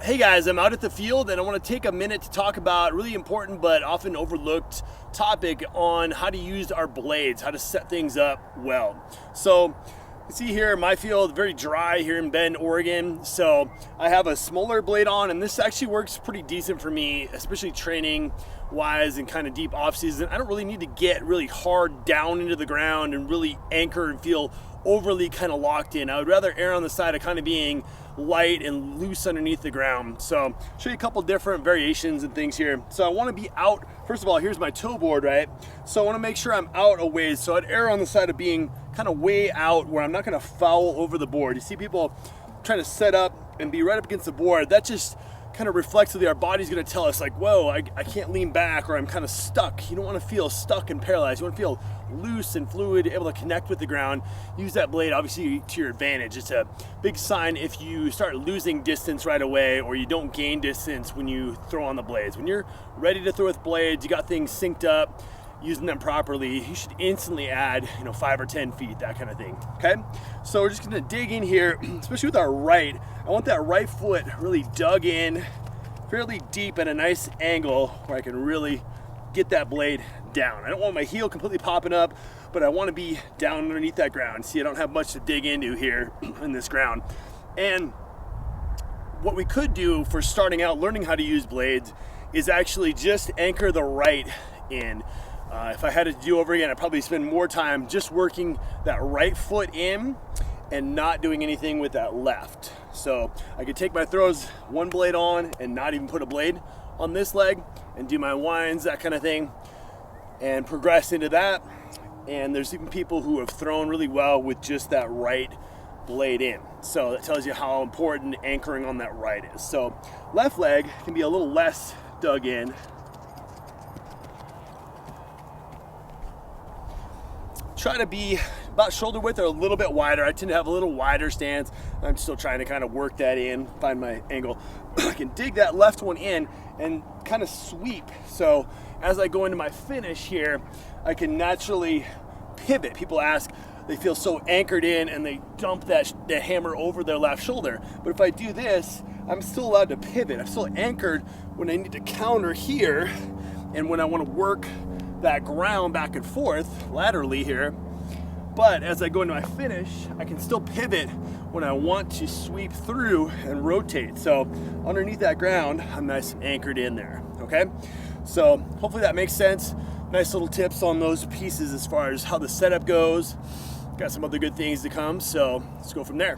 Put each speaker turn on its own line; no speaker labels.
Hey guys, I'm out at the field and I want to take a minute to talk about a really important but often overlooked topic on how to use our blades, how to set things up well. So you see here my field, very dry here in Bend, Oregon. So I have a smaller blade on, and this actually works pretty decent for me, especially training wise and kind of deep off season. I don't really need to get really hard down into the ground and really anchor and feel overly kind of locked in. I would rather err on the side of kind of being light and loose underneath the ground. So show you a couple different variations and things here. So I want to be out, first of all, here's my toe board, right? So I want to make sure I'm out a ways. So I'd err on the side of being kind of way out where I'm not going to foul over the board. You see people trying to set up and be right up against the board. That just kind of reflexively our body's going to tell us like, whoa, I can't lean back, or I'm kind of stuck. You don't want to feel stuck and paralyzed. You want to feel loose and fluid, able to connect with the ground. Use that blade obviously to your advantage. It's a big sign if you start losing distance right away, or you don't gain distance when you throw on the blades. When you're ready to throw with blades, you got things synced up, using them properly, you should instantly add 5 or 10 feet, that kind of thing. Okay, so we're just gonna dig in here, especially with our right. I want that right foot really dug in fairly deep at a nice angle where I can really get that blade down. I don't want my heel completely popping up, but I want to be down underneath that ground. See, I don't have much to dig into here in this ground. And what we could do for starting out learning how to use blades is actually just anchor the right in. If I had to do over again, I'd probably spend more time just working that right foot in and not doing anything with that left. So I could take my throws, one blade on, and not even put a blade on this leg, and do my winds, that kind of thing, and progress into that. And there's even people who have thrown really well with just that right blade in. So that tells you how important anchoring on that right is. So left leg can be a little less dug in. Try to be about shoulder width or a little bit wider. I tend to have a little wider stance. I'm still trying to kind of work that in, find my angle. I can dig that left one in and kind of sweep. So as I go into my finish here, I can naturally pivot. People ask, they feel so anchored in and they dump that hammer over their left shoulder. But if I do this, I'm still allowed to pivot. I'm still anchored when I need to counter here and when I want to work that ground back and forth laterally here. But as I go into my finish, I can still pivot when I want to sweep through and rotate. So underneath that ground, I'm nice and anchored in there, okay? So hopefully that makes sense. Nice little tips on those pieces as far as how the setup goes. Got some other good things to come, so let's go from there.